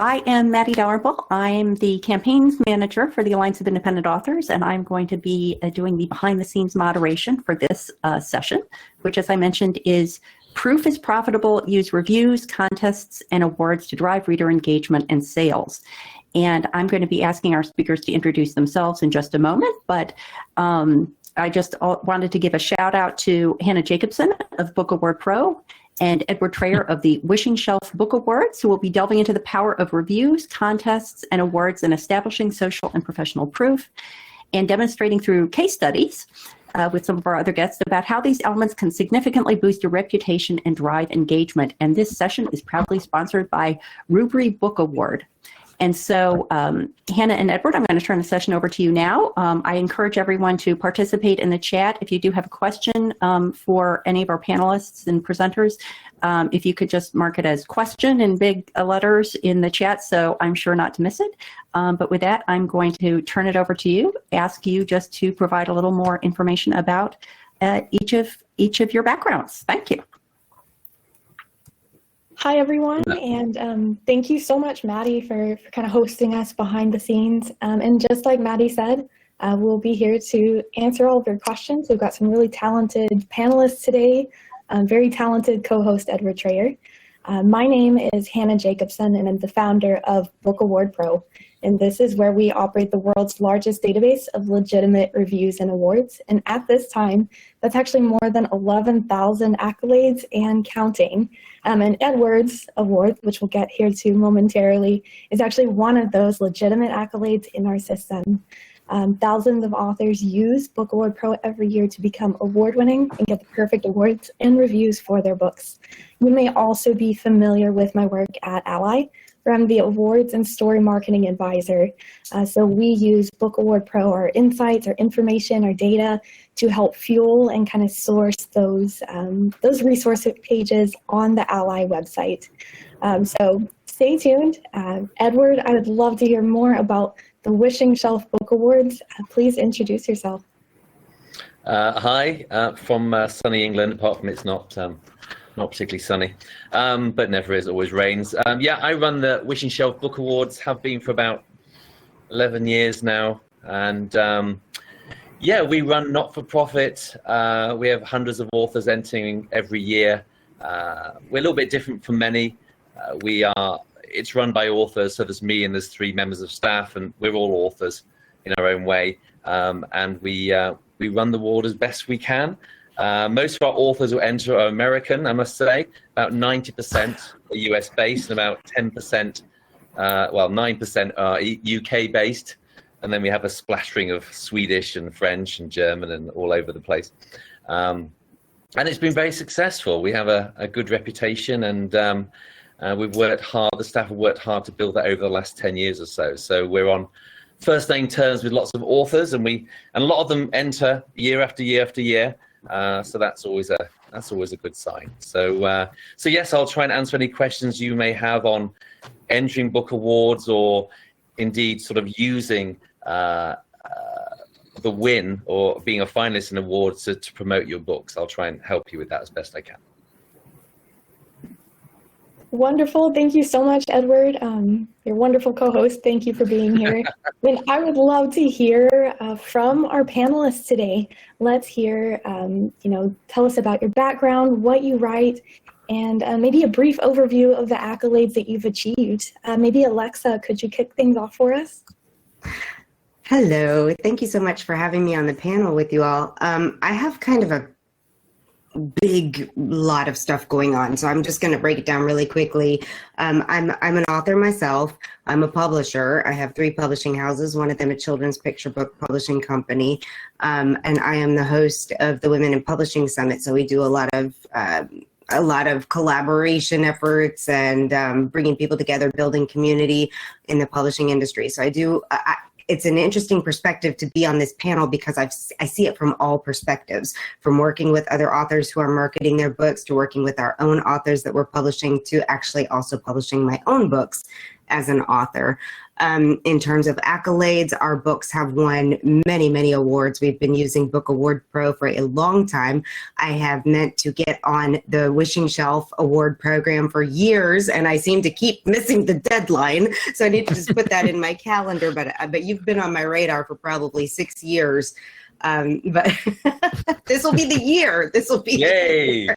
I am Maddie Dalrymple. I'm the campaigns manager for the Alliance of Independent Authors, and I'm going to be doing the behind-the-scenes moderation for this session, which, as I mentioned, is Proof is Profitable, Use Reviews, Contests, and Awards to Drive Reader Engagement and Sales. And I'm going to be asking our speakers to introduce themselves in just a moment, but I just wanted to give a shout out to Hannah Jacobson of Book Award Pro and Edward Trayer of the Wishing Shelf Book Awards, who will be delving into the power of reviews, contests, and awards in establishing social and professional proof, and demonstrating through case studies with some of our other guests about how these elements can significantly boost your reputation and drive engagement. And this session is proudly sponsored by Rubri Book Award. And so, Hannah and Edward, I'm going to turn the session over to you now. I encourage everyone to participate in the chat. If you do have a question for any of our panelists and presenters, if you could just mark it as question in big letters in the chat, so I'm sure not to miss it. But with that, I'm going to turn it over to you, ask you just to provide a little more information about each of your backgrounds. Thank you. Hi, everyone, and thank you so much, Maddie, for kind of hosting us behind the scenes. And just like Maddie said, we'll be here to answer all of your questions. We've got some really talented panelists today, very talented co-host Edward Trayer. My name is Hannah Jacobson, and I'm the founder of Book Award Pro. And this is where we operate the world's largest database of legitimate reviews and awards. And at this time, that's actually more than 11,000 accolades and counting. And Edward's award, which we'll get here to momentarily, is actually one of those legitimate accolades in our system. Thousands of authors use Book Award Pro every year to become award-winning and get the perfect awards and reviews for their books. You may also be familiar with my work at Ally, where I'm the Awards and Story Marketing Advisor. So we use Book Award Pro, our insights, our information, our data to help fuel and kind of source those resource pages on the Ally website. So stay tuned. Edward, I would love to hear more about the Wishing Shelf Book Awards. Please introduce yourself. Hi, from sunny England, apart from it's not particularly sunny, but never is, always rains. Yeah, I run the Wishing Shelf Book Awards, have been for about 11 years now. And yeah, we run not-for-profit. We have hundreds of authors entering every year. We're a little bit different from many. It's run by authors, so there's me and there's 3 members of staff, and we're all authors in our own way. And we run the award as best we can. Most of our authors who enter are American, I must say. About 90% are US based, and about 10%, 9% are UK based. And then we have a splattering of Swedish and French and German and all over the place. And it's been very successful. We have a good reputation, and we've worked hard, the staff have worked hard to build that over the last 10 years or so. So we're on first name terms with lots of authors, and a lot of them enter year after year after year. So that's always a good sign. So yes, I'll try and answer any questions you may have on entering book awards, or indeed sort of using the win or being a finalist in awards to promote your books. I'll try and help you with that as best I can. Wonderful. Thank you so much, Edward. You're a wonderful co-host. Thank you for being here. And I would love to hear from our panelists today. Let's hear, tell us about your background, what you write, and maybe a brief overview of the accolades that you've achieved. Maybe Alexa, could you kick things off for us? Hello. Thank you so much for having me on the panel with you all. I have kind of a big lot of stuff going on, so I'm just going to break it down really quickly. I'm an author myself. I'm a publisher. I have 3 publishing houses, one of them a children's picture book publishing company, and I am the host of the Women in Publishing Summit. So we do a lot of collaboration efforts and bringing people together, building community in the publishing industry. So it's an interesting perspective to be on this panel because I see it from all perspectives, from working with other authors who are marketing their books, to working with our own authors that we're publishing, to actually also publishing my own books as an author. In terms of accolades, our books have won many, many awards. We've been using Book Award Pro for a long time. I have meant to get on the Wishing Shelf Award program for years, and I seem to keep missing the deadline. So I need to just put that in my calendar. But you've been on my radar for probably 6 years. But this will be the year. This will be Yay! the year.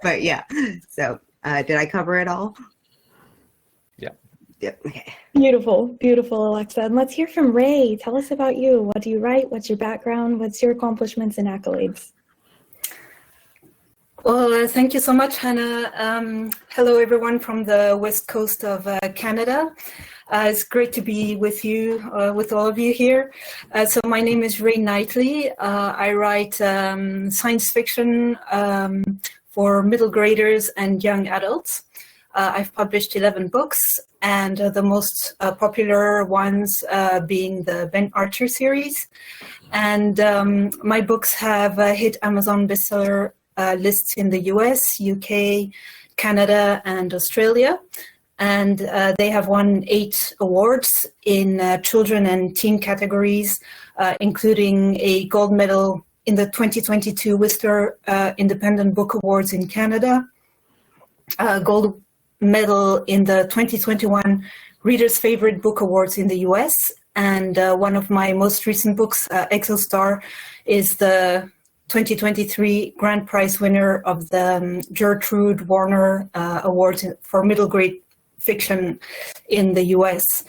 But yeah, so did I cover it all? Yeah. Yep. Okay. Beautiful, beautiful, Alexa. And let's hear from Ray. Tell us about you. What do you write? What's your background? What's your accomplishments and accolades? Well, thank you so much, Hannah. Hello, everyone from the west coast of Canada. It's great to be with you, with all of you here. So my name is Ray Knightley. I write science fiction for middle graders and young adults. I've published 11 books, and the most popular ones being the Ben Archer series. And my books have hit Amazon bestseller lists in the US, UK, Canada, and Australia. And they have won 8 awards in children and teen categories, including a gold medal in the 2022 Whistler Independent Book Awards in Canada, gold medal in the 2021 Reader's Favorite Book Awards in the US, and one of my most recent books, Exostar, is the 2023 Grand Prize winner of the Gertrude Warner Award for middle grade fiction in the US.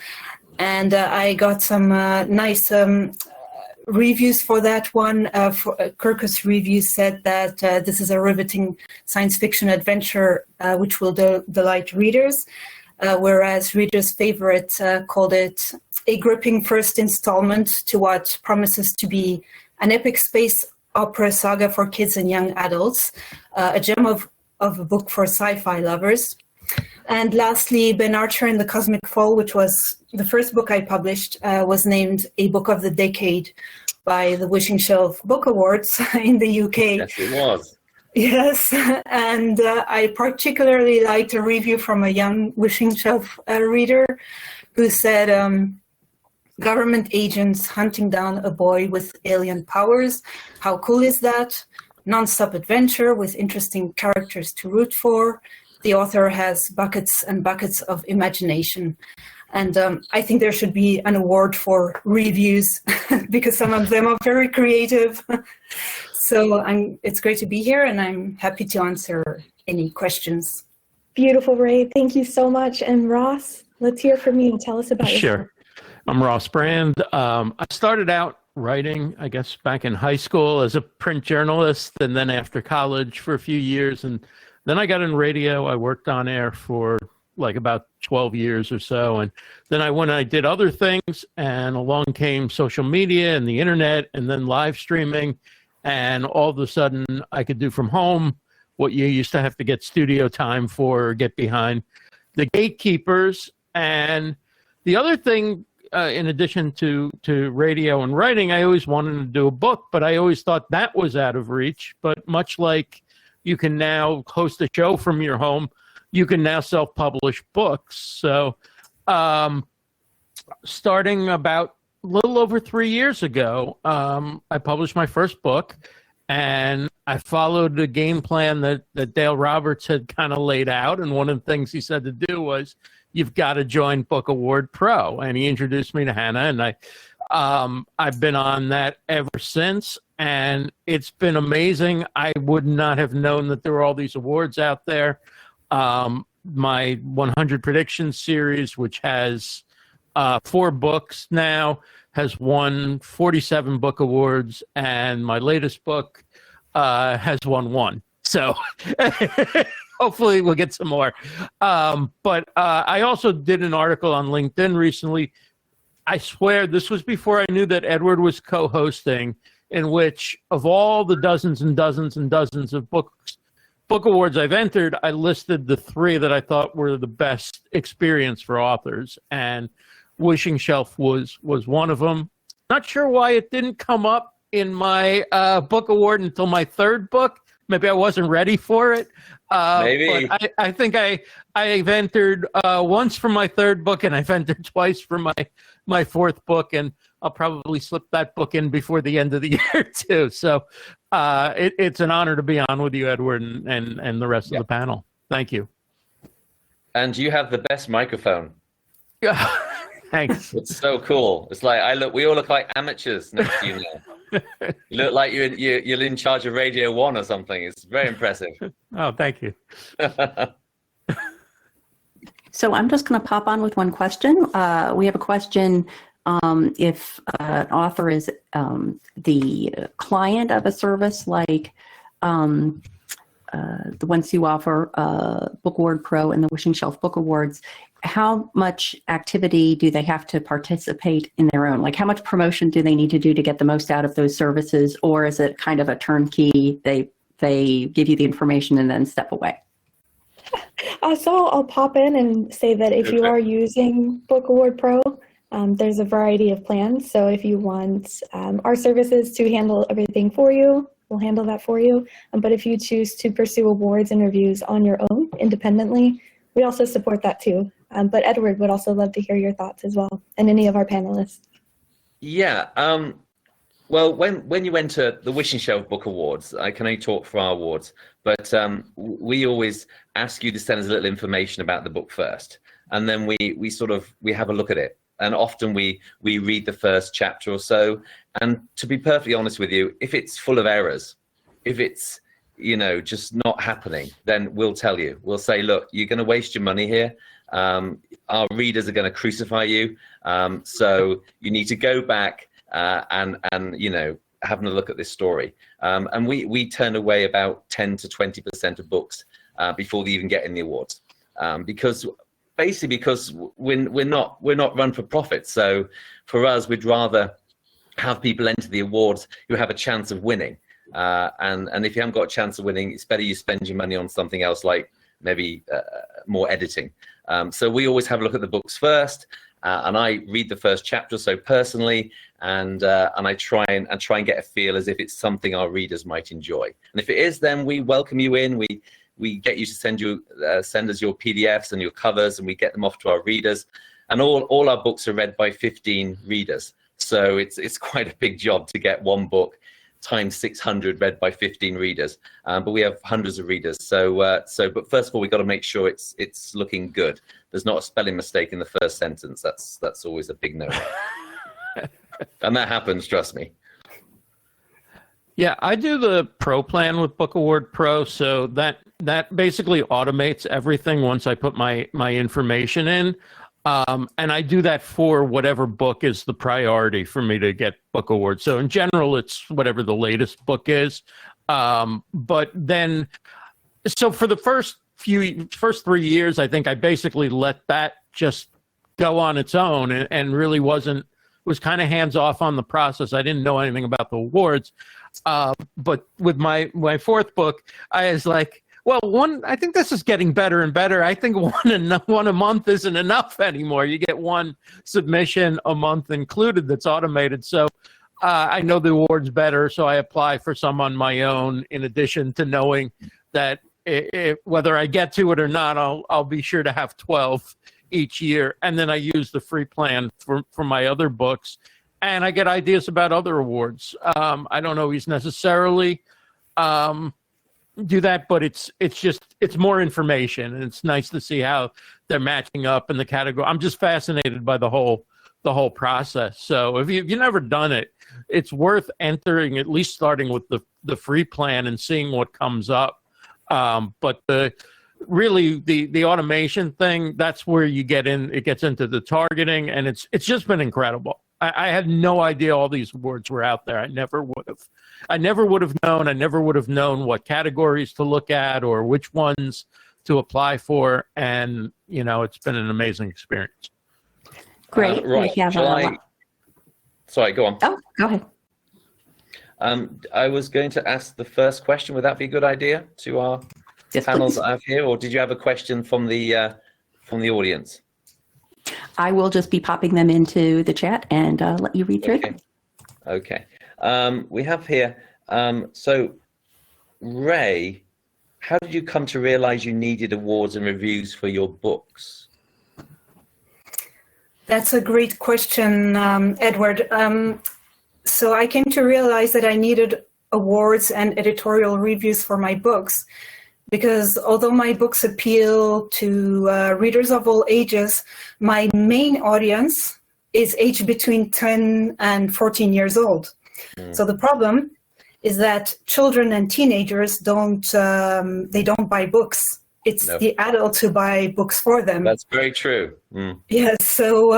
And I got some nice reviews for that one. Kirkus Reviews said that this is a riveting science fiction adventure which will delight readers, whereas Reader's Favorite called it a gripping first installment to what promises to be an epic space opera saga for kids and young adults, a gem of a book for sci-fi lovers. And lastly, Ben Archer and the Cosmic Fall, which was the first book I published, was named a Book of the Decade by the Wishing Shelf Book Awards in the UK. Yes, it was. Yes, and I particularly liked a review from a young Wishing Shelf reader who said, government agents hunting down a boy with alien powers. How cool is that? Non-stop adventure with interesting characters to root for. The author has buckets and buckets of imagination. And I think there should be an award for reviews because some of them are very creative. So it's great to be here, and I'm happy to answer any questions. Beautiful, Ray. Thank you so much. And Ross, let's hear from you. Tell us about yourself. Sure. I'm Ross Brand. I started out writing, I guess, back in high school as a print journalist, and then after college for a few years. And then I got in radio. I worked on air for like about 12 years or so. And then I did other things, and along came social media and the internet and then live streaming. And all of a sudden I could do from home what you used to have to get studio time for or get behind the gatekeepers. And the other thing, in addition to radio and writing, I always wanted to do a book, but I always thought that was out of reach. But much like you can now host a show from your home, you can now self-publish books. So starting about a little over 3 years ago, I published my first book, and I followed the game plan that Dale Roberts had kind of laid out. And one of the things he said to do was, you've got to join Book Award Pro. And he introduced me to Hannah, and I've been on that ever since. And it's been amazing. I would not have known that there were all these awards out there. My 100 Predictions series, which has 4 books now, has won 47 book awards. And my latest book has won 1. So hopefully we'll get some more. But I also did an article on LinkedIn recently. I swear this was before I knew that Edward was co-hosting, in which of all the dozens and dozens and dozens of book awards I've entered, I listed the 3 that I thought were the best experience for authors. And Wishing Shelf was one of them. Not sure why it didn't come up in my book award until my 3rd book. maybe I wasn't ready for it. Maybe. But I think I've entered once for my third book, and I've entered twice for my fourth book, and I'll probably slip that book in before the end of the year too. So it's an honor to be on with you, Edward, and the rest of the panel. Thank you. And you have the best microphone. Yeah, thanks. It's so cool. It's like we all look like amateurs next to you now. You look like you're in charge of Radio 1 or something. It's very impressive. Oh, thank you. So I'm just going to pop on with one question. We have a question. If an author is the client of a service like the ones you offer, Book Award Pro and the Wishing Shelf Book Awards, how much activity do they have to participate in their own? Like, how much promotion do they need to do to get the most out of those services? Or is it kind of a turnkey, they give you the information and then step away? So I'll pop in and say that if you are using Book Award Pro, there's a variety of plans. So if you want our services to handle everything for you, we'll handle that for you. But if you choose to pursue awards and reviews on your own independently, we also support that too. But Edward would also love to hear your thoughts as well, and any of our panelists. Yeah. Well, when you enter the Wishing Shelf Book Awards, I can only talk for our awards, but we always ask you to send us a little information about the book first, and then we have a look at it. And often we read the first chapter or so. And to be perfectly honest with you, if it's full of errors, if it's just not happening, then we'll tell you. We'll say, look, you're going to waste your money here. Our readers are going to crucify you. So you need to go back and having a look at this story. And we turn away about 10 to 20% of books before they even get in the awards, because we're not run for profit. So for us, we'd rather have people enter the awards who have a chance of winning. And if you haven't got a chance of winning, it's better you spend your money on something else, like maybe more editing. So we always have a look at the books first, and I read the first chapter or so personally, and I try and get a feel as if it's something our readers might enjoy. And if it is, then we welcome you in. We get you to send us your PDFs and your covers, and we get them off to our readers. And all our books are read by 15 readers. So it's quite a big job to get one book times 600 read by 15 readers. But we have hundreds of readers. But first of all, we've got to make sure it's looking good. There's not a spelling mistake in the first sentence. That's always a big no. And that happens, trust me. Yeah, I do the Pro plan with Book Award Pro, so that basically automates everything once I put my information in. And I do that for whatever book is the priority for me to get Book Awards. So in general, it's whatever the latest book is. But then, so for the first 3 years, I think I basically let that just go on its own and really was kind of hands off on the process. I didn't know anything about the awards. But with my fourth book, I was like, well, I think this is getting better and better. I think one a month isn't enough anymore. You get one submission a month included that's automated. So I know the awards better, so I apply for some on my own, in addition to knowing that whether I get to it or not, I'll be sure to have 12 each year. And then I use the free plan for my other books, and I get ideas about other awards. I don't always necessarily do that, but it's more information, and it's nice to see how they're matching up in the category. I'm just fascinated by the whole process. So if you've never done it, it's worth entering, at least starting with the free plan and seeing what comes up. But the automation thing, that's where you get in. It gets into the targeting, and it's just been incredible. I had no idea all these awards were out there. I never would have known. I never would have known what categories to look at or which ones to apply for. And, it's been an amazing experience. Great. Right. Sorry, go on. Oh, go ahead. I was going to ask the first question. Would that be a good idea to our panels that I have here? Or did you have a question from the audience? I will just be popping them into the chat and let you read through them. Okay. We have here, so Ray, how did you come to realize you needed awards and reviews for your books? That's a great question, Edward. So I came to realize that I needed awards and editorial reviews for my books because although my books appeal to readers of all ages, my main audience is aged between 10 and 14 years old. So the problem is that children and teenagers don't buy books. It's the adults who buy books for them. That's very true. Yes. So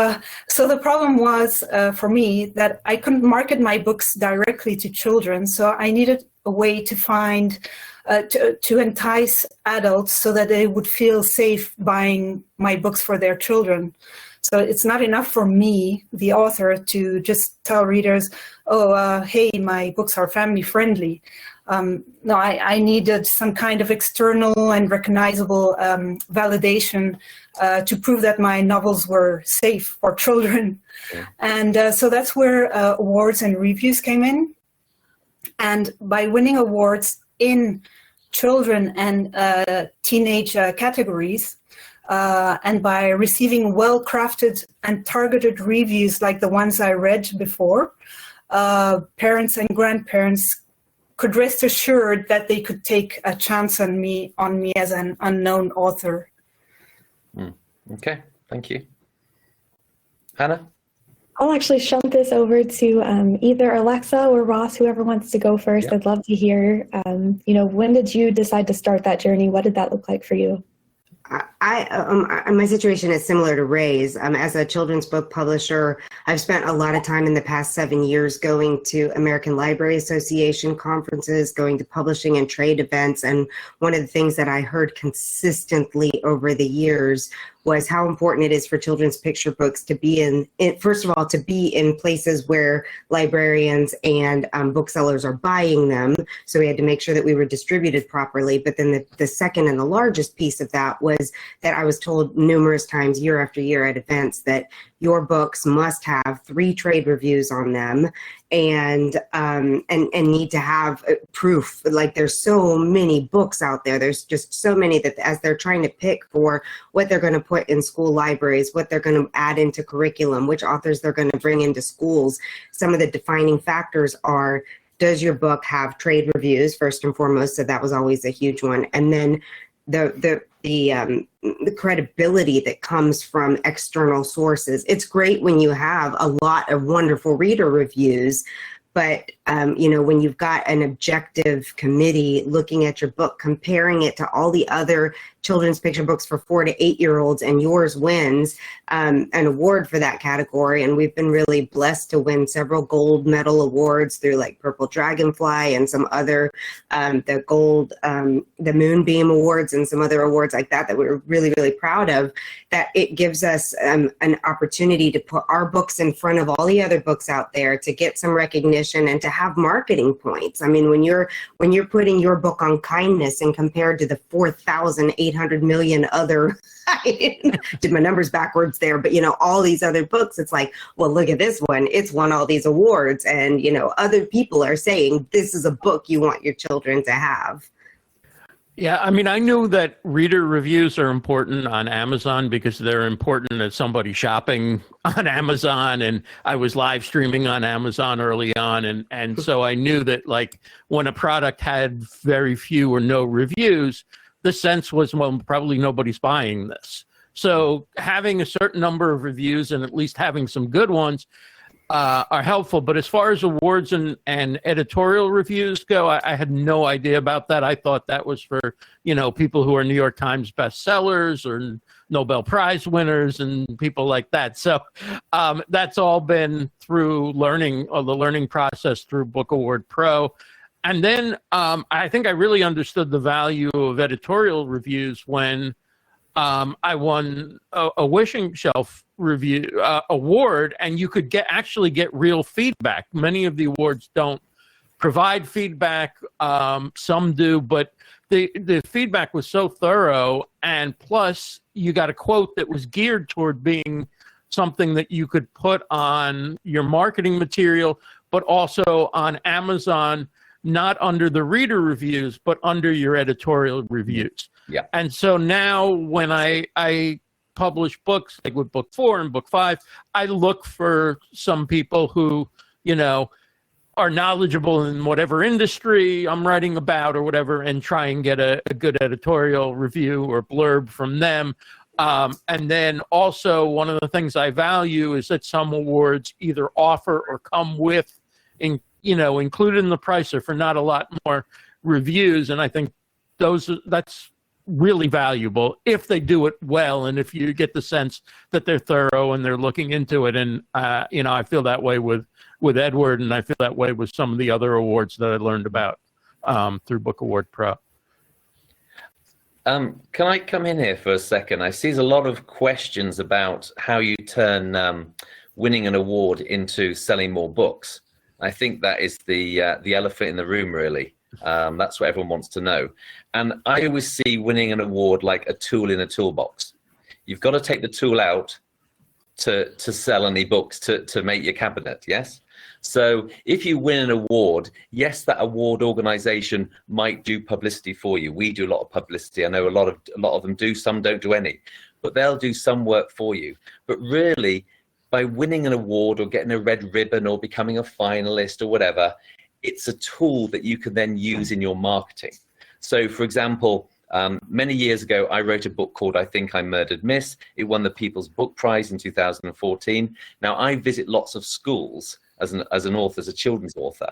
the problem was for me that I couldn't market my books directly to children. So I needed a way to find to entice adults so that they would feel safe buying my books for their children. So it's not enough for me, the author, to just tell readers, hey, my books are family friendly. No, I needed some kind of external and recognizable validation to prove that my novels were safe for children. And so that's where awards and reviews came in. And by winning awards in children and teenage categories, and by receiving well-crafted and targeted reviews like the ones I read before, parents and grandparents could rest assured that they could take a chance on me as an unknown author. Okay, thank you. Hannah? I'll actually shunt this over to either Alexa or Ross, whoever wants to go first. Yeah. I'd love to hear, when did you decide to start that journey? What did that look like for you? My situation is similar to Ray's. As a children's book publisher, I've spent a lot of time in the past 7 years going to American Library Association conferences, going to publishing and trade events. And one of the things that I heard consistently over the years was how important it is for children's picture books to be first of all, to be in places where librarians and booksellers are buying them. So we had to make sure that we were distributed properly. But then the second and the largest piece of that was that I was told numerous times year after year at events that your books must have 3 trade reviews on them and need to have proof. Like there's so many books out there. There's just so many that as they're trying to pick for what they're going to put in school libraries, what they're going to add into curriculum, which authors they're going to bring into schools, some of the defining factors are, does your book have trade reviews first and foremost? So that was always a huge one. And then the credibility that comes from external sources. It's great when you have a lot of wonderful reader reviews, but when you've got an objective committee looking at your book, comparing it to all the other children's picture books for 4 to 8 year olds, and yours wins an award for that category. And we've been really blessed to win several gold medal awards through like Purple Dragonfly and some other, the Moonbeam Awards and some other awards like that we're really, really proud of, that it gives us an opportunity to put our books in front of all the other books out there to get some recognition and to have marketing points. I mean, when you're putting your book on kindness and compared to the 4,800 million other, I did my numbers backwards there, but all these other books, it's like, well, look at this one. It's won all these awards. And, other people are saying this is a book you want your children to have. Yeah, I mean, I knew that reader reviews are important on Amazon because they're important as somebody shopping on Amazon, and I was live streaming on Amazon early on, and so I knew that like when a product had very few or no reviews, the sense was, well, probably nobody's buying this. So having a certain number of reviews and at least having some good ones are helpful. But as far as awards and editorial reviews go, I had no idea about that. I thought that was for, people who are New York Times bestsellers or Nobel Prize winners and people like that. So that's all been through learning, or the learning process through Book Award Pro. And then I think I really understood the value of editorial reviews when I won a Wishing Shelf review award, and you could actually get real feedback. Many of the awards don't provide feedback. Some do, but the feedback was so thorough, and plus you got a quote that was geared toward being something that you could put on your marketing material, but also on Amazon. not under the reader reviews, but under your editorial reviews. Yeah. And so now when I publish books, like with book 4 and book 5, I look for some people who, you know, are knowledgeable in whatever industry I'm writing about or whatever, and try and get a good editorial review or blurb from them. And then also one of the things I value is that some awards either offer or come with, included in the price or for not a lot more, reviews. And I think that's really valuable if they do it well, and if you get the sense that they're thorough and they're looking into it. And I feel that way with Edward, and I feel that way with some of the other awards that I learned about through Book Award Pro. Can I come in here for a second? I see a lot of questions about how you turn winning an award into selling more books. I think that is the elephant in the room, really. That's what everyone wants to know. And I always see winning an award like a tool in a toolbox. You've got to take the tool out to sell any books, to make your cabinet, yes? So if you win an award, yes, that award organization might do publicity for you. We do a lot of publicity. I know a lot of them do, some don't do any, but they'll do some work for you. But really, by winning an award or getting a red ribbon or becoming a finalist or whatever, it's a tool that you can then use in your marketing. So for example, many years ago, I wrote a book called I Think I Murdered Miss. It won the People's Book Prize in 2014. Now, I visit lots of schools as an author, as a children's author.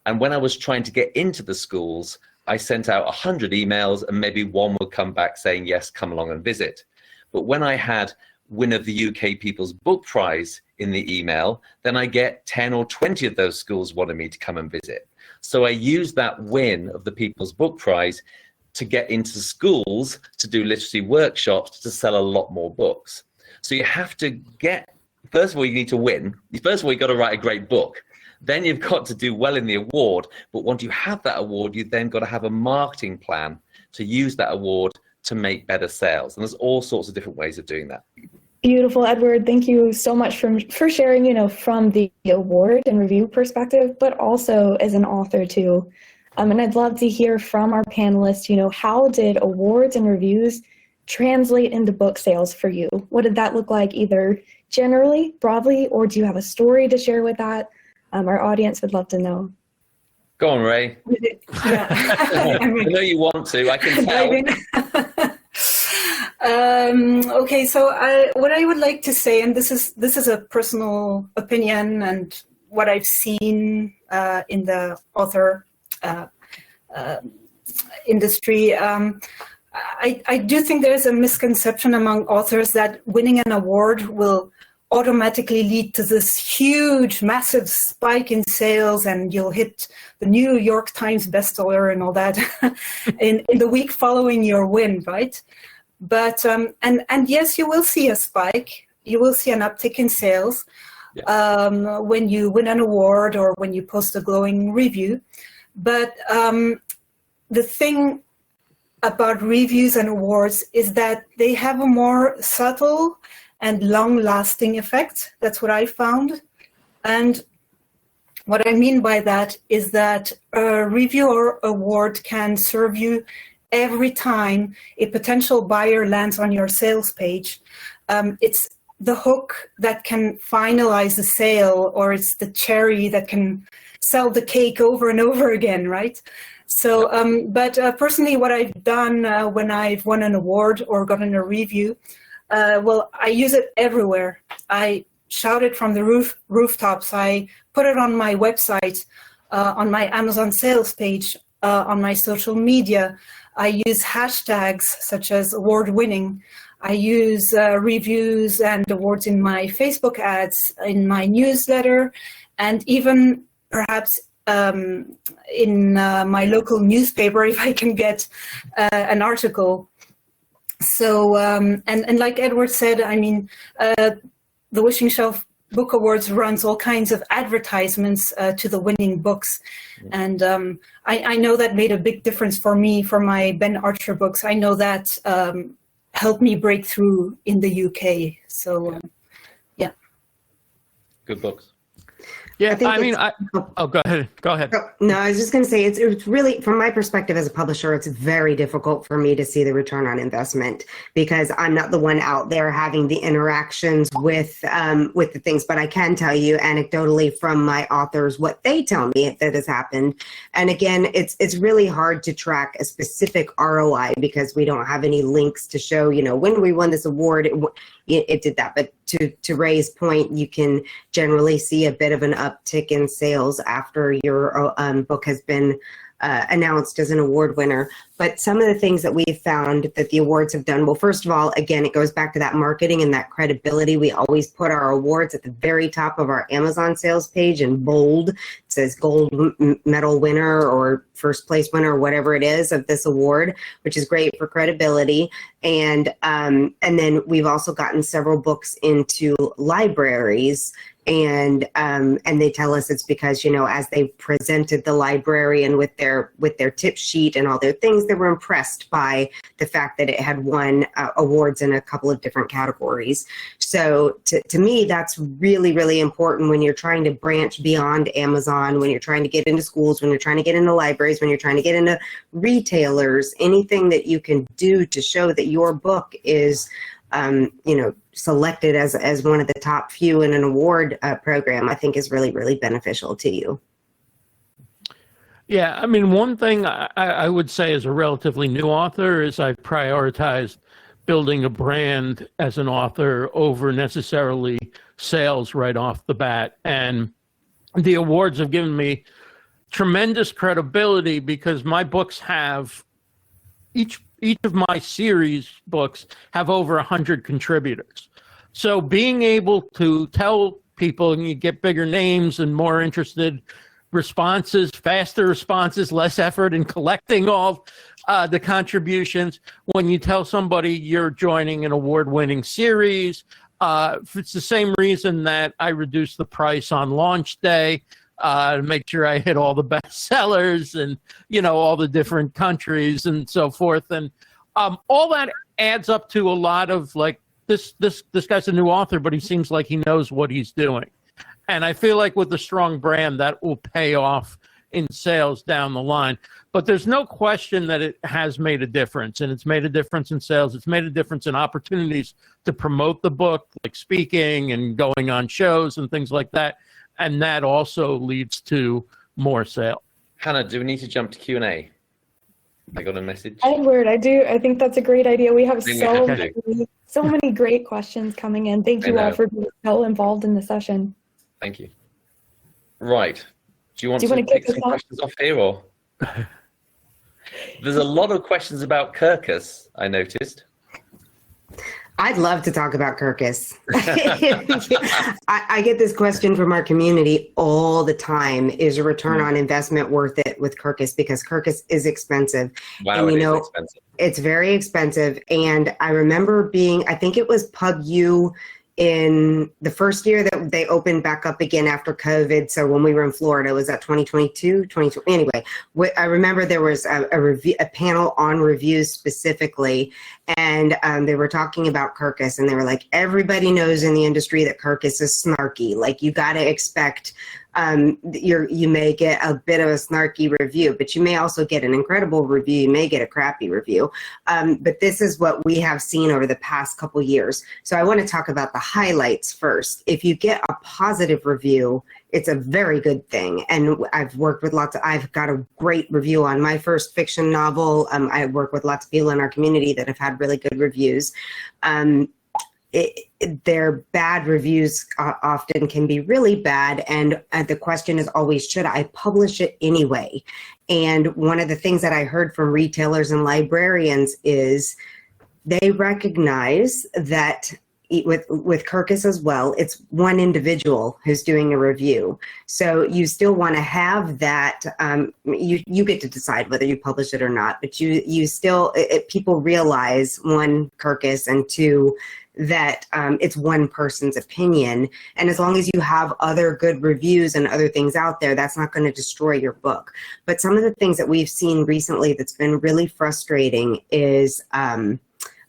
And when I was trying to get into the schools, I sent out 100 emails and maybe one would come back saying, yes, come along and visit. But when I had winner of the UK People's Book Prize in the email, then I get 10 or 20 of those schools wanted me to come and visit. So I used that win of the People's Book Prize to get into schools, to do literacy workshops, to sell a lot more books. So you have to first of all, you need to win. First of all, you've got to write a great book. Then you've got to do well in the award. But once you have that award, you've then got to have a marketing plan to use that award to make better sales. And there's all sorts of different ways of doing that. Beautiful, Edward. Thank you so much for sharing, from the award and review perspective, but also as an author too. And I'd love to hear from our panelists, how did awards and reviews translate into book sales for you? What did that look like, either generally, broadly, or do you have a story to share with that? Our audience would love to know. Go on, Ray. Yeah. I know you want to, I can tell. Okay, so what I would like to say, and this is a personal opinion and what I've seen in the author industry, I do think there's a misconception among authors that winning an award will automatically lead to this huge, massive spike in sales, and you'll hit the New York Times bestseller and all that in the week following your win, right? But and yes, you will see a spike. You will see an uptick in sales when you win an award or when you post a glowing review. But the thing about reviews and awards is that they have a more subtle and long-lasting effect. That's what I found. And what I mean by that is that a review or award can serve you every time a potential buyer lands on your sales page. It's the hook that can finalize the sale, or it's the cherry that can sell the cake over and over again, right? So, but personally, what I've done when I've won an award or gotten a review, well, I use it everywhere. I shout it from the rooftops. I put it on my website, on my Amazon sales page, on my social media. I use hashtags such as award winning. I use reviews and awards in my Facebook ads, in my newsletter, and even perhaps in my local newspaper if I can get an article. So, and like Edward said, I mean, the Wishing Shelf Book Awards runs all kinds of advertisements to the winning books. And I know that made a big difference for me for my Ben Archer books. I know that helped me break through in the UK. So, yeah. Good books. Yeah, think I mean, it's- oh, go ahead. Go ahead. No, I was just going to say it's really, from my perspective as a publisher, it's very difficult for me to see the return on investment because I'm not the one out there having the interactions with the things. But I can tell you anecdotally from my authors what they tell me that has happened. And again, it's really hard to track a specific ROI because we don't have any links to show, when we won this award, it did that. But to Ray's point, you can generally see a bit of an uptick in sales after your book has been announced as an award winner. But some of the things that we've found that the awards have done, well, first of all, again, it goes back to that marketing and that credibility. We always put our awards at the very top of our Amazon sales page in bold. It says gold medal winner or first place winner or whatever it is of this award, which is great for credibility. And then we've also gotten several books into libraries. And they tell us it's because, as they presented the librarian with their tip sheet and all their things, they were impressed by the fact that it had won awards in a couple of different categories. So to me, that's really, really important when you're trying to branch beyond Amazon, when you're trying to get into schools, when you're trying to get into libraries, when you're trying to get into retailers, anything that you can do to show that your book is selected as one of the top few in an award program, I think is really, really beneficial to you. Yeah, I mean, one thing I would say as a relatively new author is I've prioritized building a brand as an author over necessarily sales right off the bat. And the awards have given me tremendous credibility because my books have each of my series books have over 100 contributors. So being able to tell people and you get bigger names and more interested responses, faster responses, less effort in collecting all the contributions. When you tell somebody you're joining an award-winning series, it's the same reason that I reduced the price on launch day to make sure I hit all the bestsellers and, all the different countries and so forth. And all that adds up to a lot of like, this guy's a new author, but he seems like he knows what he's doing. And I feel like with a strong brand, that will pay off in sales down the line. But there's no question that it has made a difference. And it's made a difference in sales. It's made a difference in opportunities to promote the book, like speaking and going on shows and things like that. And that also leads to more sales. Hannah, do we need to jump to Q&A? I got a message. Edward, I do. I think that's a great idea. We have so many great questions coming in. Thank you all for being so involved in the session. Thank you. Right. Do you want to pick some questions off here, or? There's a lot of questions about Kirkus, I noticed. I'd love to talk about Kirkus. I get this question from our community all the time. Is a return on investment worth it with Kirkus? Because Kirkus is expensive. Wow, and, it is expensive. It's very expensive. And I remember I think it was PubU in the first year that they opened back up again after COVID. So when we were in Florida, was that 2022, 2020? Anyway, I remember there was a panel on reviews specifically, and they were talking about Kirkus, and they were like, everybody knows in the industry that Kirkus is snarky. Like, you got to expect you may get a bit of a snarky review, but you may also get an incredible review. You may get a crappy review. But this is what we have seen over the past couple years. So I want to talk about the highlights first. If you get a positive review, it's a very good thing. And I've worked with I've got a great review on my first fiction novel. I work with lots of people in our community that have had really good reviews. Their bad reviews often can be really bad, and the question is always, should I publish it anyway? And one of the things that I heard from retailers and librarians is they recognize that with Kirkus as well, it's one individual who's doing a review. So you still want to have that, you get to decide whether you publish it or not, but you still, people realize, one, Kirkus, and two, that it's one person's opinion. And as long as you have other good reviews and other things out there, that's not going to destroy your book. But some of the things that we've seen recently that's been really frustrating is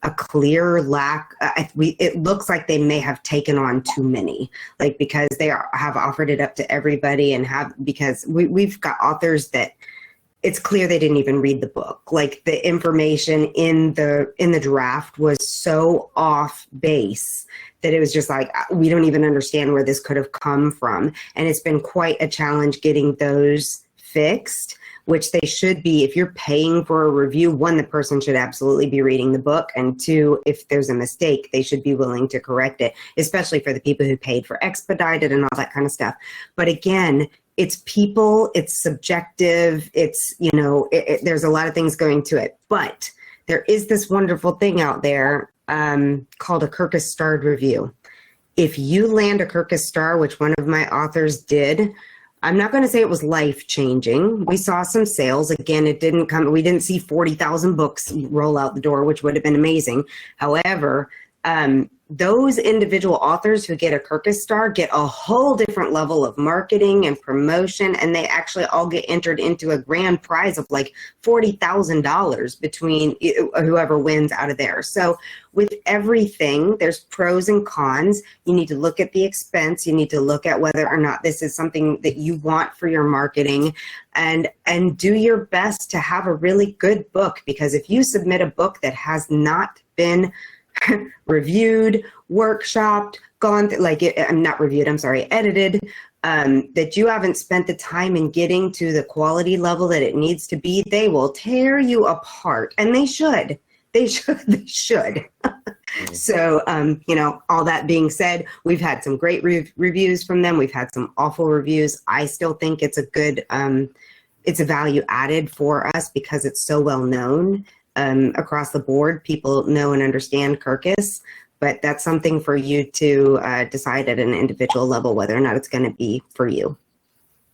a clear lack. It looks like they may have taken on too many, like because have offered it up to everybody because we've got authors that it's clear they didn't even read the book. Like the information in the draft was so off base that it was just like, we don't even understand where this could have come from. And it's been quite a challenge getting those fixed, which they should be. If you're paying for a review, one, the person should absolutely be reading the book. And two, if there's a mistake, they should be willing to correct it, especially for the people who paid for expedited and all that kind of stuff. But again, it's people, it's subjective, it's, there's a lot of things going to it. But there is this wonderful thing out there called a Kirkus starred review. If you land a Kirkus star, which one of my authors did, I'm not going to say it was life-changing. We saw some sales. Again, we didn't see 40,000 books roll out the door, which would have been amazing. However, those individual authors who get a Kirkus star get a whole different level of marketing and promotion, and they actually all get entered into a grand prize of like $40,000 between whoever wins out of there. So with everything, there's pros and cons. You need to look at the expense. You need to look at whether or not this is something that you want for your marketing, and do your best to have a really good book, because if you submit a book that has not been reviewed, workshopped, edited, that you haven't spent the time in getting to the quality level that it needs to be, they will tear you apart. And they should. They should. So, all that being said, we've had some great reviews from them. We've had some awful reviews. I still think it's a good, it's a value added for us because it's so well known. Across the board, people know and understand Kirkus, but that's something for you to decide at an individual level whether or not it's going to be for you.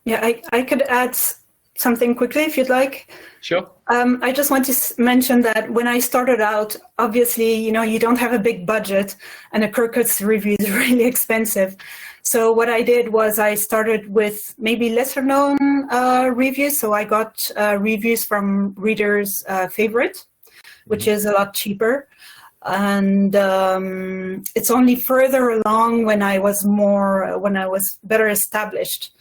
Yeah, I could add something quickly if you'd like. Sure. I just want to mention that when I started out, obviously, you don't have a big budget, and a Kirkus review is really expensive. So what I did was I started with maybe lesser known reviews. So I got reviews from readers' favorite, which is a lot cheaper. And it's only further along when I was better established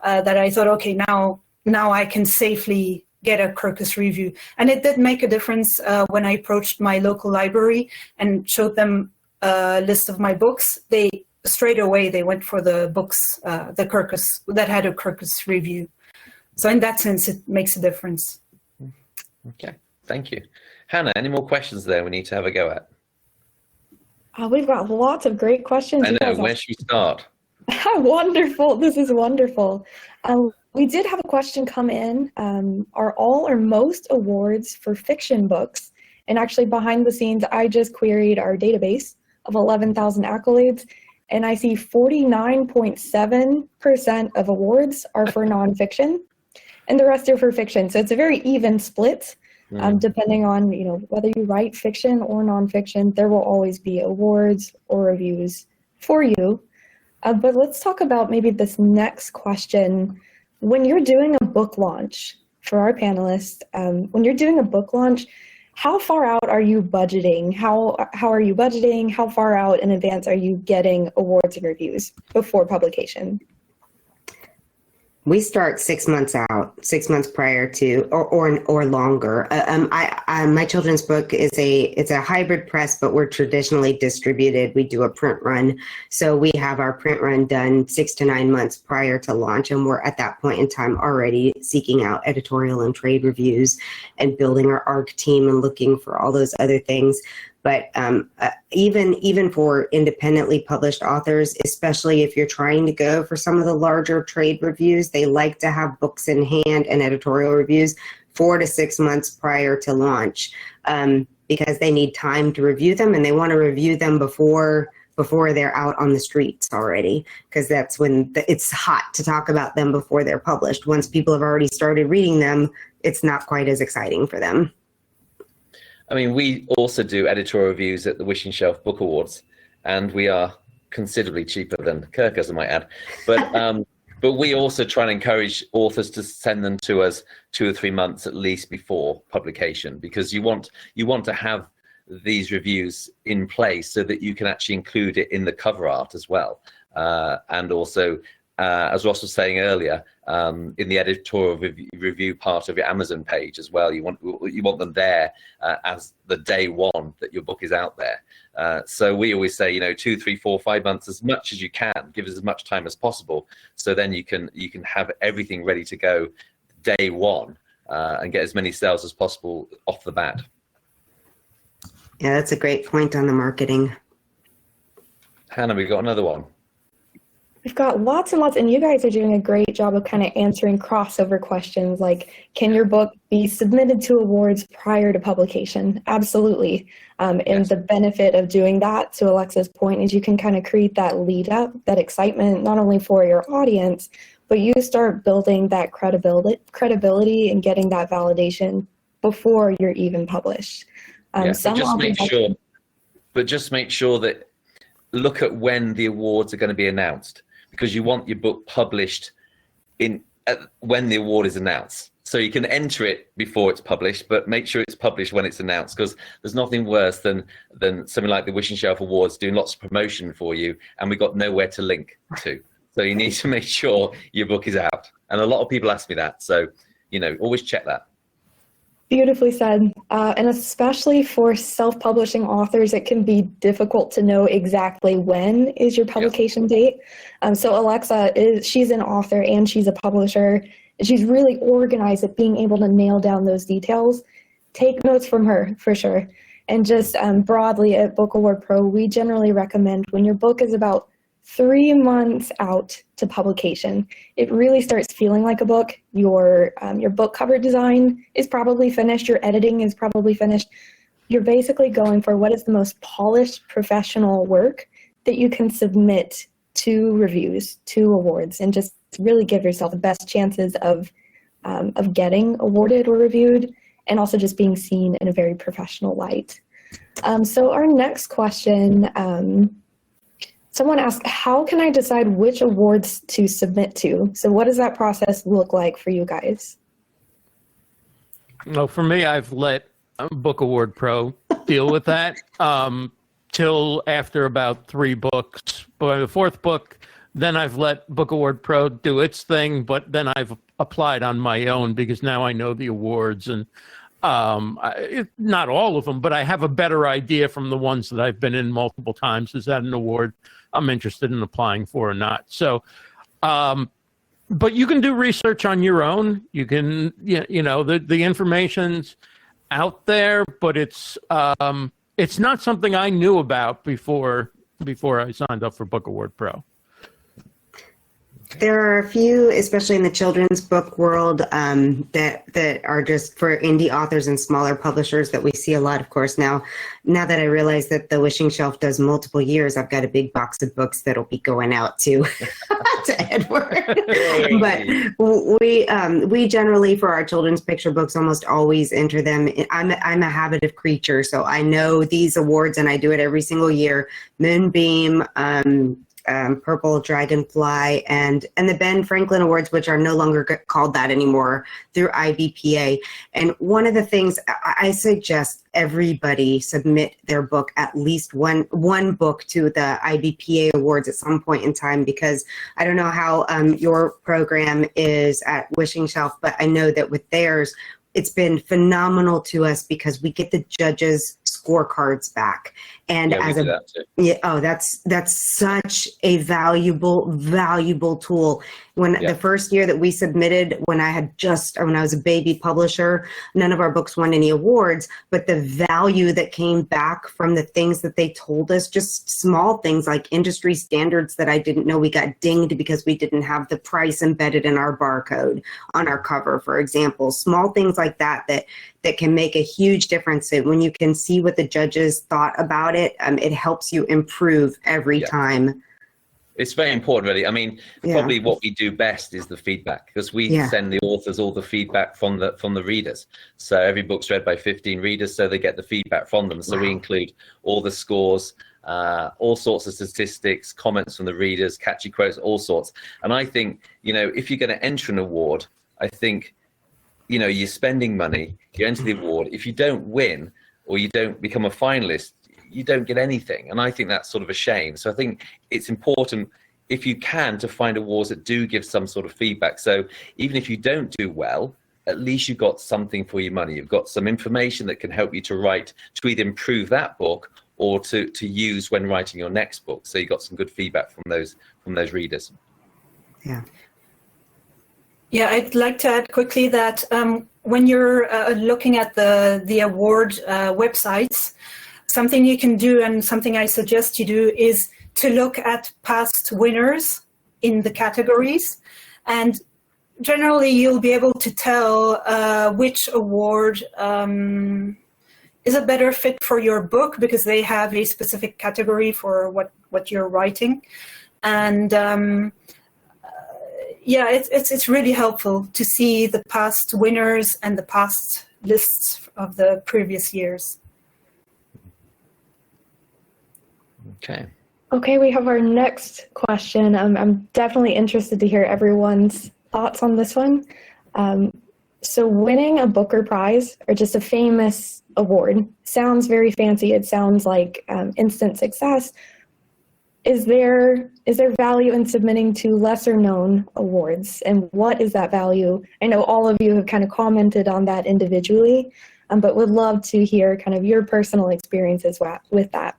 that I thought, okay, now I can safely get a Kirkus review. And it did make a difference when I approached my local library and showed them a list of my books. Straight away they went for the books, the Kirkus, that had a Kirkus review. So in that sense, it makes a difference. Okay, thank you. Hannah, any more questions there we need to have a go at? We've got lots of great questions. I know, where should we start? Wonderful, this is wonderful. We did have a question come in. Are all or most awards for fiction books? And actually behind the scenes, I just queried our database of 11,000 accolades, and I see 49.7% of awards are for nonfiction, and the rest are for fiction. So it's a very even split. Depending on whether you write fiction or nonfiction, there will always be awards or reviews for you. But let's talk about maybe this next question. When you're doing a book launch for our panelists, when you're doing a book launch, how far out are you budgeting? How are you budgeting? How far out in advance are you getting awards and reviews before publication? We start 6 months out, 6 months prior to, or longer. My children's book it's a hybrid press, but we're traditionally distributed. We do a print run, so we have our print run done 6 to 9 months prior to launch, and we're at that point in time already seeking out editorial and trade reviews, and building our ARC team and looking for all those other things. But even for independently published authors, especially if you're trying to go for some of the larger trade reviews, they like to have books in hand and editorial reviews 4 to 6 months prior to launch, because they need time to review them, and they want to review them before they're out on the streets already, because that's when it's hot to talk about them before they're published. Once people have already started reading them, it's not quite as exciting for them. I mean, we also do editorial reviews at the Wishing Shelf Book Awards, and we are considerably cheaper than Kirkus, I might add. But we also try and encourage authors to send them to us 2 or 3 months at least before publication, because you want to have these reviews in place so that you can actually include it in the cover art as well. And also, as Ross was saying earlier, in the editorial review part of your Amazon page as well, you want them there as the day one that your book is out there. So we always say, 2, 3, 4, 5 months, as much as you can, give us as much time as possible. So then you can have everything ready to go day one and get as many sales as possible off the bat. Yeah, that's a great point on the marketing. Hannah, we got another one. We've got lots and lots, and you guys are doing a great job of kind of answering crossover questions like, can your book be submitted to awards prior to publication? Absolutely. And Yes. the benefit of doing that, to Alexa's point, is you can kind of create that lead up, that excitement, not only for your audience, but you start building that credibility and getting that validation before you're even published. Yeah, Some but just authors make sure that look at when the awards are going to be announced, because you want your book published when the award is announced. So you can enter it before it's published, but make sure it's published when it's announced, because there's nothing worse than something like the Wishing Shelf Awards doing lots of promotion for you and we got nowhere to link to. So you need to make sure your book is out. And a lot of people ask me that. So, always check that. Beautifully said. And especially for self-publishing authors, it can be difficult to know exactly when is your publication date. So Alexa, she's an author and she's a publisher. She's really organized at being able to nail down those details. Take notes from her for sure. And just broadly at Book Award Pro, we generally recommend when your book is about 3 months out to publication, it really starts feeling like a book. Your book cover design is probably finished. Your editing is probably finished. You're basically going for what is the most polished professional work that you can submit to reviews, to awards, and just really give yourself the best chances of getting awarded or reviewed, and also just being seen in a very professional light. So our next question, someone asked, how can I decide which awards to submit to? So what does that process look like for you guys? Well, for me, I've let Book Award Pro deal with that till after about 3 books. By the 4th book, then I've let Book Award Pro do its thing, but then I've applied on my own because now I know the awards, and not all of them, but I have a better idea from the ones that I've been in multiple times. Is that an award I'm interested in applying for or not? So, but you can do research on your own. You can, the information's out there, but it's not something I knew about before I signed up for Book Award Pro. There are a few, especially in the children's book world, that are just for indie authors and smaller publishers that we see a lot, of course. Now that I realize that the Wishing Shelf does multiple years, I've got a big box of books that'll be going out to Edward. But we generally, for our children's picture books, almost always enter them. I'm a habit creature, so I know these awards, and I do it every single year. Moonbeam, Purple Dragonfly, and the Ben Franklin Awards, which are no longer called that anymore, through IBPA. And one of the things I suggest everybody submit their book, at least one book, to the IBPA Awards at some point in time, because I don't know how your program is at Wishing Shelf, but I know that with theirs, it's been phenomenal to us because we get the judges' scorecards back. And that's such a valuable tool. The first year that we submitted, when I was a baby publisher, none of our books won any awards, but the value that came back from the things that they told us, just small things like industry standards that I didn't know, we got dinged because we didn't have the price embedded in our barcode on our cover, for example. Small things like that can make a huge difference. And when you can see what the judges thought about it, it helps you improve every time. It's very important, really. I mean, probably what we do best is the feedback, because we send the authors all the feedback from the readers. So every book's read by 15 readers, so they get the feedback from them. So we include all the scores, all sorts of statistics, comments from the readers, catchy quotes, all sorts. And I think, if you're going to enter an award, I think, you're spending money, you enter the award. If you don't win, or you don't become a finalist, you don't get anything. And I think that's sort of a shame. So I think it's important, if you can, to find awards that do give some sort of feedback. So even if you don't do well, at least you've got something for your money. You've got some information that can help you to write, to either improve that book or to use when writing your next book. So you got some good feedback from those readers. Yeah. Yeah, I'd like to add quickly that when you're looking at the award websites, something you can do, and something I suggest you do, is to look at past winners in the categories. And generally, you'll be able to tell which award is a better fit for your book, because they have a specific category for what you're writing. And yeah, it's really helpful to see the past winners and the past lists of the previous years. Okay. Okay, we have our next question. I'm definitely interested to hear everyone's thoughts on this one. So winning a Booker Prize, or just a famous award, sounds very fancy. It sounds like instant success. Is there value in submitting to lesser known awards, and what is that value? I know all of you have kind of commented on that individually, but would love to hear kind of your personal experiences with that.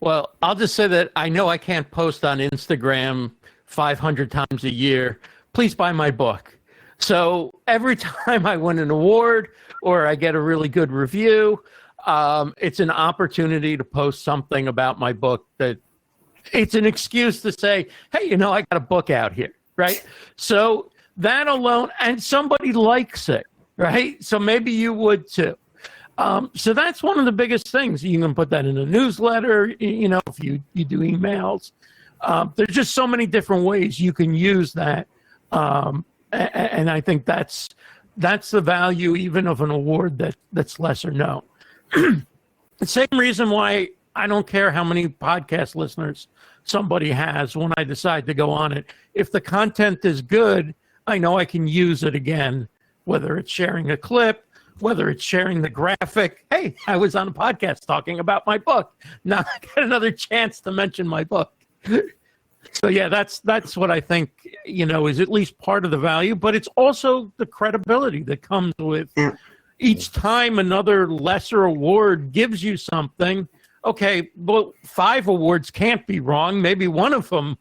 Well, I'll just say that I know I can't post on Instagram 500 times a year. Please buy my book. So every time I win an award or I get a really good review, it's an opportunity to post something about my book. That it's an excuse to say, hey, I got a book out here, right? So that alone, and somebody likes it, right? So maybe you would too. So that's one of the biggest things. You can put that in a newsletter, if you do emails. There's just so many different ways you can use that. And I think that's the value even of an award that's lesser known. The same reason why I don't care how many podcast listeners somebody has when I decide to go on it. If the content is good, I know I can use it again, whether it's sharing a clip, whether it's sharing the graphic. Hey, I was on a podcast talking about my book. Now I got another chance to mention my book. So yeah, that's what I think, is at least part of the value, but it's also the credibility that comes with each time another lesser award gives you something. Okay, well, 5 awards can't be wrong. Maybe one of them,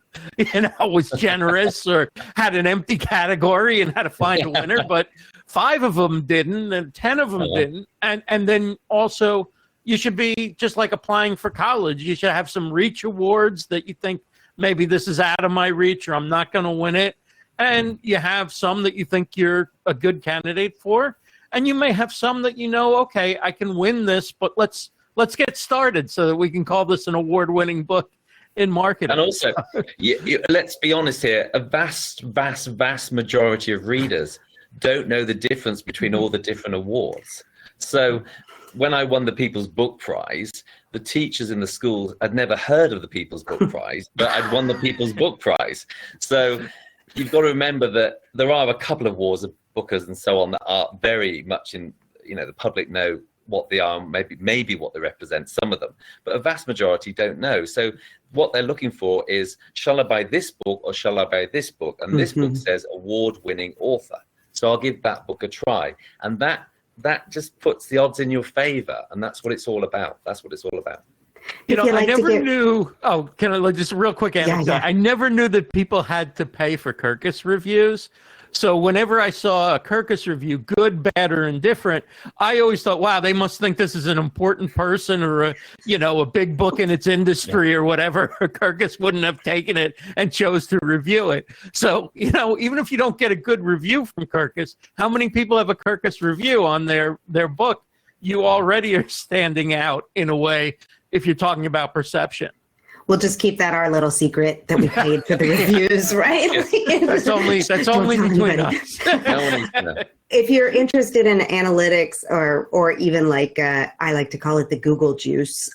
was generous or had an empty category and had to find a winner, but 5 of them didn't, and 10 of them didn't. And then also, you should be just like applying for college. You should have some reach awards that you think, maybe this is out of my reach or I'm not going to win it. And you have some that you think you're a good candidate for. And you may have some that okay, I can win this, but let's get started so that we can call this an award-winning book in marketing. And also, let's be honest here, a vast, vast, vast majority of readers don't know the difference between all the different awards. So when I won the People's Book Prize, the teachers in the school had never heard of the People's Book Prize, but I'd won the People's Book Prize. So you've got to remember that there are a couple of awards of bookers and so on that are very much in, the public know what they are, maybe what they represent, some of them, but a vast majority don't know. So what they're looking for is, shall I buy this book or shall I buy this book? And this book says award-winning author. So I'll give that book a try. And that just puts the odds in your favor. And that's what it's all about. That's what it's all about. I never knew. Oh, can I just a real quick anecdote? Yeah. I never knew that people had to pay for Kirkus reviews. So whenever I saw a Kirkus review, good, bad, or indifferent, I always thought, wow, they must think this is an important person or a big book in its industry or whatever. Kirkus wouldn't have taken it and chose to review it. So, even if you don't get a good review from Kirkus, how many people have a Kirkus review on their book? You already are standing out in a way if you're talking about perception. We'll just keep that our little secret that we paid for the reviews, right? That's only between us. If you're interested in analytics or even like I like to call it the Google juice,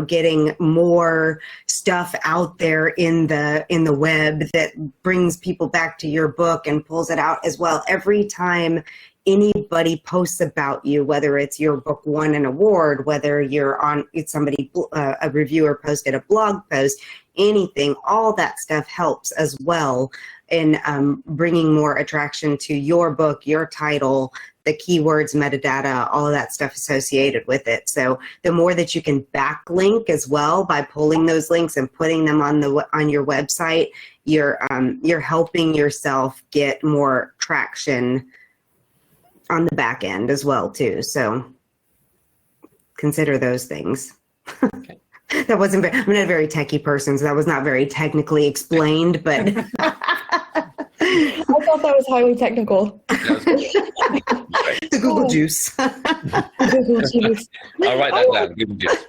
getting more stuff out there in the web that brings people back to your book and pulls it out as well. Every time anybody posts about you, whether it's your book won an award, whether it's somebody, a reviewer posted a blog post, anything, all that stuff helps as well in bringing more attraction to your book, your title, the keywords, metadata, all of that stuff associated with it. So the more that you can backlink as well by pulling those links and putting them on your website, you're helping yourself get more traction on the back end as well too. So consider those things. Okay. That wasn't I'm not a very techie person, so that was not very technically explained, but I thought that was highly technical. the Google juice. Google juice. I'll write that down. Google juice.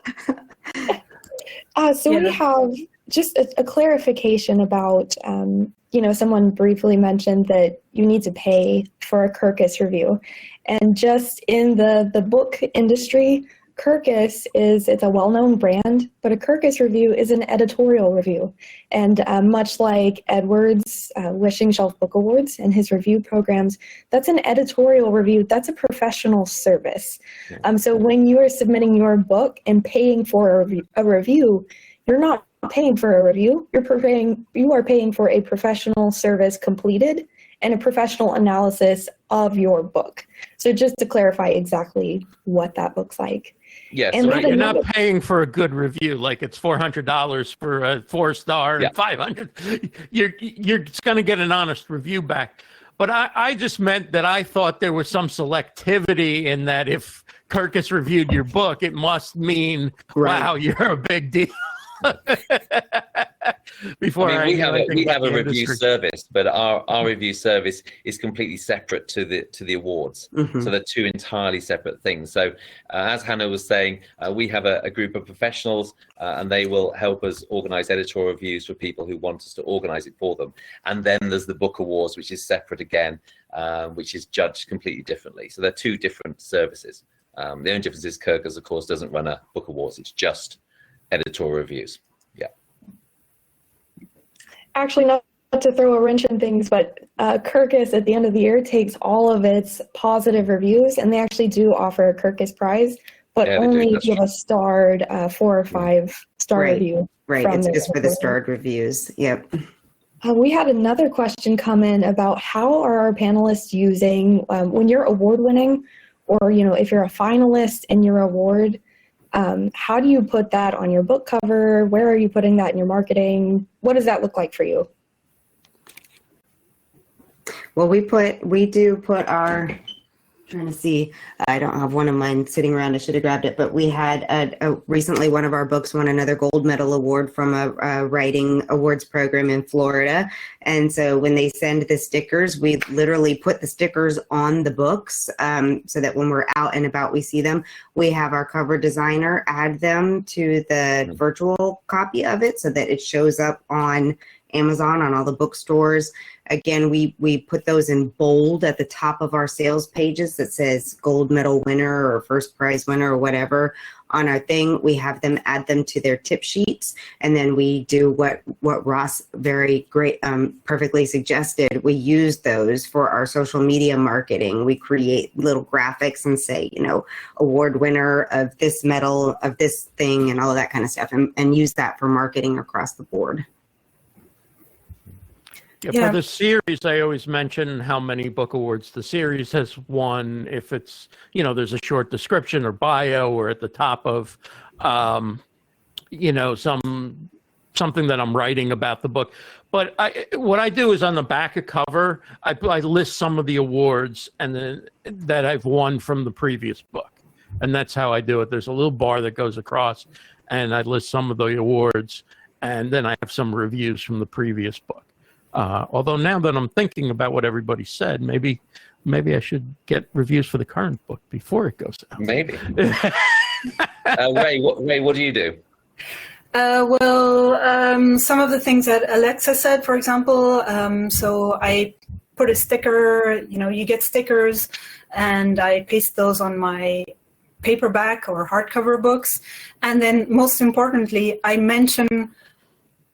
So we have just a clarification about, someone briefly mentioned that you need to pay for a Kirkus review. And just in the book industry, Kirkus it's a well-known brand, but a Kirkus review is an editorial review. And much like Edward's Wishing Shelf Book Awards and his review programs, that's an editorial review. That's a professional service. So when you are submitting your book and paying for a review, you're not paying for a review. You are paying for a professional service completed and a professional analysis of your book. So just to clarify exactly what that looks like. Yes, And Right, you're not paying for a good review, like it's $400 for a 4-star and $500. You're just going to get an honest review back. But I just meant that I thought there was some selectivity in that if Kirkus reviewed your book, it must mean, wow, you're a big deal. Before we have a review industry service, but our review service is completely separate to the awards. Mm-hmm. So they're two entirely separate things. So as Hannah was saying, we have a group of professionals and they will help us organize editorial reviews for people who want us to organize it for them. And then there's the book awards, which is separate again, which is judged completely differently. So they're two different services. The only difference is Kirkus, of course, doesn't run a book awards. It's just editorial reviews. Actually, not to throw a wrench in things, but Kirkus at the end of the year takes all of its positive reviews, and they actually do offer a Kirkus prize, but only if you have a starred 4 or 5 star review. Right, it's just for the starred reviews. Yep. We had another question come in about how are our panelists using, when you're award winning, or if you're a finalist in your award, how do you put that on your book cover? Where are you putting that in your marketing? What does that look like for you? Well, we do put our, trying to see, I don't have one of mine sitting around. I should have grabbed it, but we had recently one of our books won another gold medal award from a writing awards program in Florida. And so when they send the stickers, we literally put the stickers on the books so that when we're out and about, we see them. We have our cover designer add them to the virtual copy of it so that it shows up on Amazon, on all the bookstores. Again, we put those in bold at the top of our sales pages that says gold medal winner or first prize winner or whatever on our thing. We have them add them to their tip sheets, and then we do what Ross very great perfectly suggested. We use those for our social media marketing. We create little graphics and say, award winner of this medal, of this thing, and all of that kind of stuff, and use that for marketing across the board. Yeah, for the series, I always mention how many book awards the series has won. If it's, there's a short description or bio or at the top of, something that I'm writing about the book. But what I do is on the back of cover, I list some of the awards and then that I've won from the previous book. And that's how I do it. There's a little bar that goes across and I list some of the awards and then I have some reviews from the previous book. Although now that I'm thinking about what everybody said, maybe I should get reviews for the current book before it goes out. Maybe. Ray, what do you do? Some of the things that Alexa said, for example, so I put a sticker, you get stickers, and I paste those on my paperback or hardcover books. And then most importantly, I mention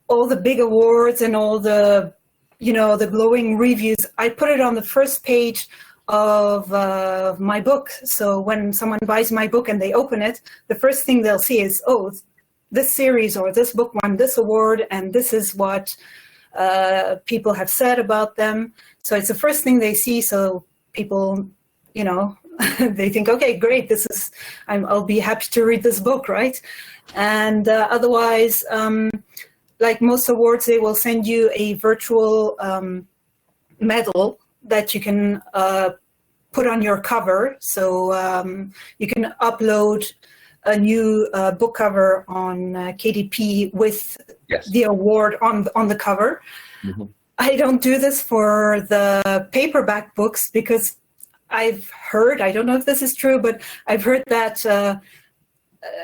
all the big awards and all the, the glowing reviews. I put it on the first page of my book. So when someone buys my book and they open it, the first thing they'll see is, oh, this series or this book won this award, and this is what people have said about them. So it's the first thing they see. So people, you know, they think, okay, great, this is, I'll be happy to read this book, right? And otherwise, like most awards, they will send you a virtual medal that you can put on your cover. So you can upload a new book cover on KDP with the award on the cover. Mm-hmm. I don't do this for the paperback books because I've heard, I don't know if this is true, but I've heard that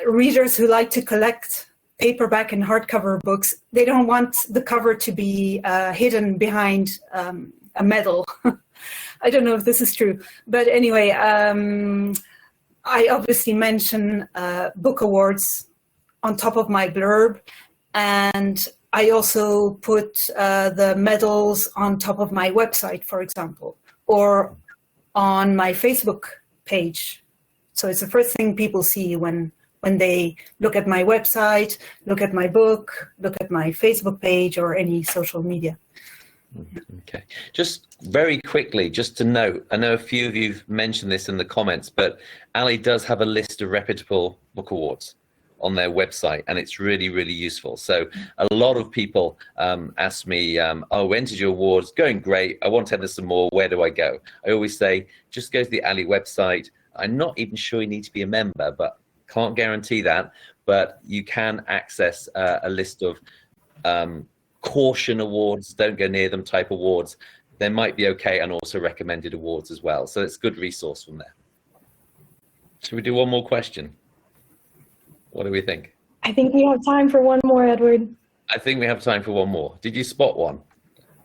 readers who like to collect paperback and hardcover books, they don't want the cover to be hidden behind a medal. I don't know if this is true, but anyway, I obviously mention book awards on top of my blurb, and I also put the medals on top of my website, for example, or on my Facebook page. So it's the first thing people see when they look at my website, look at my book, look at my Facebook page or any social media. Okay. Just very quickly, just to note, I know a few of you've mentioned this in the comments, but Ali does have a list of reputable book awards on their website, and it's really, really useful. So a lot of people ask me, oh, when did your awards? Going great. I want to enter some more. Where do I go? I always say, just go to the Ali website. I'm not even sure you need to be a member, but can't guarantee that. But you can access a list of caution awards, don't go near them type awards. They might be okay, and also recommended awards as well. So it's a good resource from there. Should we do one more question? What do we think? I think we have time for one more, Edward. I think we have time for one more. Did you spot one?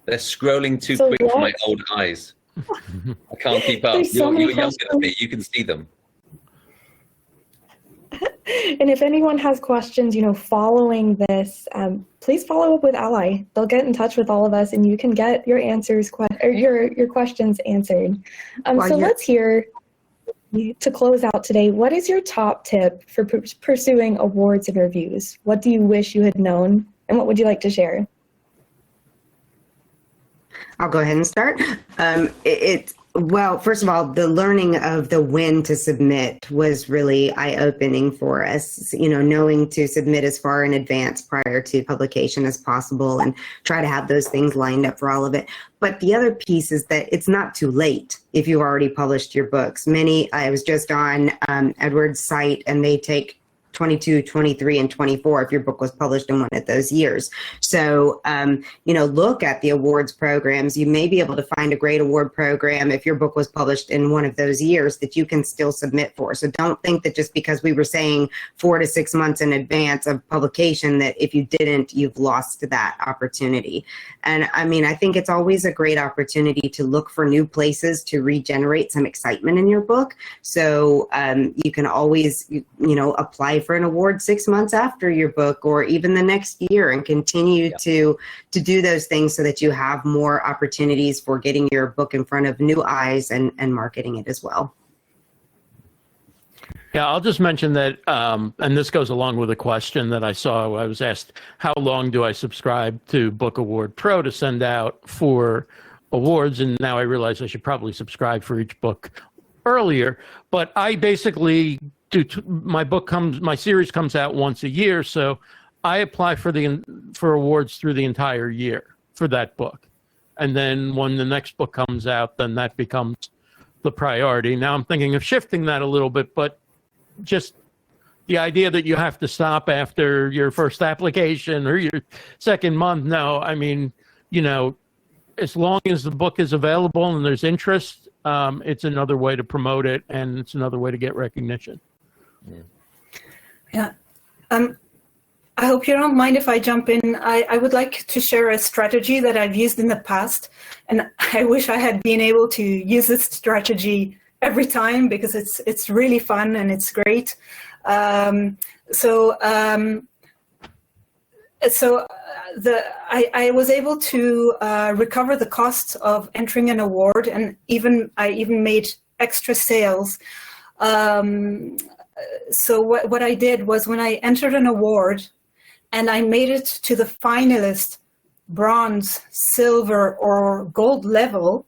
They're scrolling too quick for my old eyes. I can't keep up. You're younger than me. You can see them. And if anyone has questions, you know, following this, please follow up with Ally. They'll get in touch with all of us, and you can get your answers, your questions answered. So let's hear, to close out today, what is your top tip for pursuing awards and reviews? What do you wish you had known, and what would you like to share? I'll go ahead and start. Well, first of all, the learning of the when to submit was really eye-opening for us, you know, knowing to submit as far in advance prior to publication as possible and try to have those things lined up for all of it. But the other piece is that it's not too late if you already published your books. I was just on Edward's site, and they take 22, 23, and 24 if your book was published in one of those years. So, you know, look at the awards programs. You may be able to find a great award program if your book was published in one of those years that you can still submit for. So don't think that just because we were saying 4 to 6 months in advance of publication that if you didn't, you've lost that opportunity. And I mean, I think it's always a great opportunity to look for new places to regenerate some excitement in your book. So you can always, you know, apply for an award 6 months after your book or even the next year, and continue to do those things so that you have more opportunities for getting your book in front of new eyes and marketing it as well. Yeah, I'll just mention that, and this goes along with a question that I saw. I was asked, how long do I subscribe to Book Award Pro to send out for awards? And now I realize I should probably subscribe for each book earlier. But I basically my series comes out once a year, so I apply for awards through the entire year for that book. And then when the next book comes out, then that becomes the priority. Now I'm thinking of shifting that a little bit, but just the idea that you have to stop after your first application or your second month, no. I mean, you know, as long as the book is available and there's interest, it's another way to promote it, and it's another way to get recognition. Yeah. I hope you don't mind if I jump in. I would like to share a strategy that I've used in the past, and I wish I had been able to use this strategy every time because it's really fun and it's great. So I was able to recover the costs of entering an award, and I even made extra sales. So what I did was, when I entered an award and I made it to the finalist, bronze, silver, or gold level,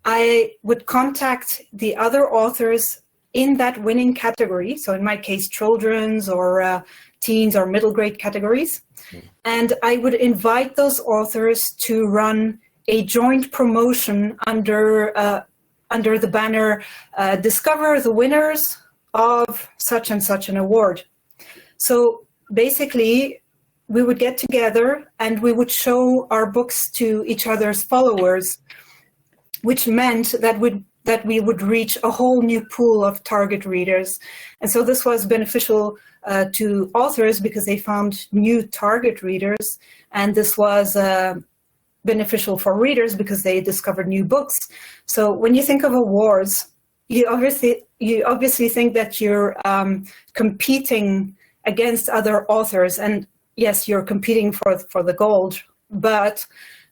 I would contact the other authors in that winning category. So in my case, children's or teens or middle grade categories. And I would invite those authors to run a joint promotion under the banner, discover the winners of such and such an award. So basically, we would get together and we would show our books to each other's followers, which meant that we would reach a whole new pool of target readers. And so this was beneficial to authors because they found new target readers, and this was beneficial for readers because they discovered new books. So when you think of awards, you obviously think that you're competing against other authors, and yes, you're competing for the gold, but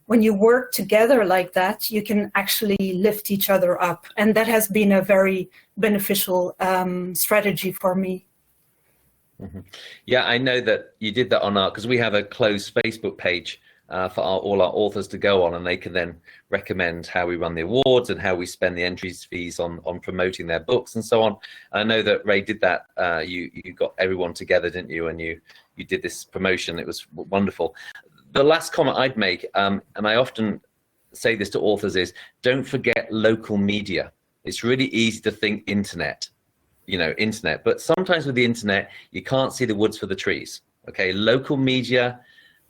when you work together like that, you can actually lift each other up. And that has been a very beneficial strategy for me. Mm-hmm. Yeah, I know that you did that on because we have a closed Facebook page for all our authors to go on, and they can then recommend how we run the awards and how we spend the entries fees on promoting their books and so on. I know that Ray did that. You got everyone together, didn't you? And you did this promotion. It was wonderful. The last comment I'd make, and I often say this to authors, is don't forget local media. It's really easy to think internet, but sometimes with the internet, you can't see the woods for the trees. Okay, local media,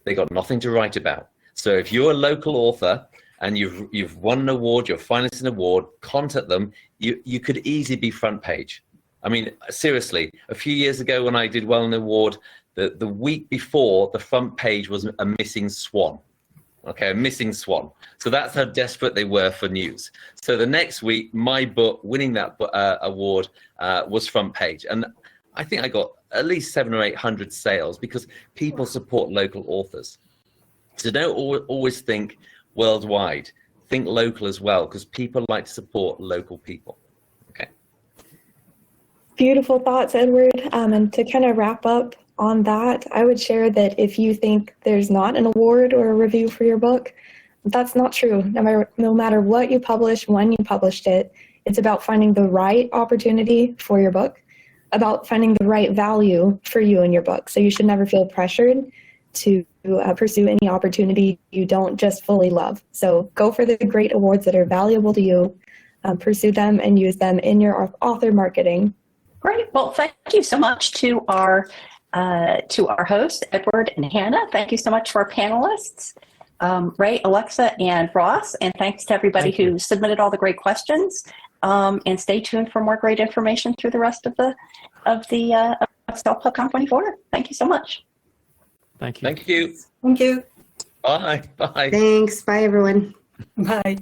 they got nothing to write about. So if you're a local author and you've won an award, you're finalist in an award, contact them. You could easily be front page. I mean, seriously, a few years ago when I did well in an award, the week before, the front page was a missing swan. Okay, a missing swan. So that's how desperate they were for news. So the next week, my book winning that award was front page. And I think I got at least 700 or 800 sales because people support local authors. So don't always think worldwide. Think local as well, because people like to support local people. Okay. Beautiful thoughts, Edward. And to kind of wrap up on that, I would share that if you think there's not an award or a review for your book, that's not true. No matter what you publish, when you published it, it's about finding the right opportunity for your book, about finding the right value for you and your book. So you should never feel pressured to pursue any opportunity you don't just fully love. So go for the great awards that are valuable to you, pursue them and use them in your author marketing. Great. Well, thank you so much to our hosts, Edward and Hannah. Thank you so much to our panelists, Ray, Alexa, and Ross. And thanks to everybody who submitted all the great questions. And stay tuned for more great information through the rest of the Self-Pub 24. Thank you so much. Thank you. Thank you. Thank you. Bye. Bye. Thanks. Bye, everyone. Bye.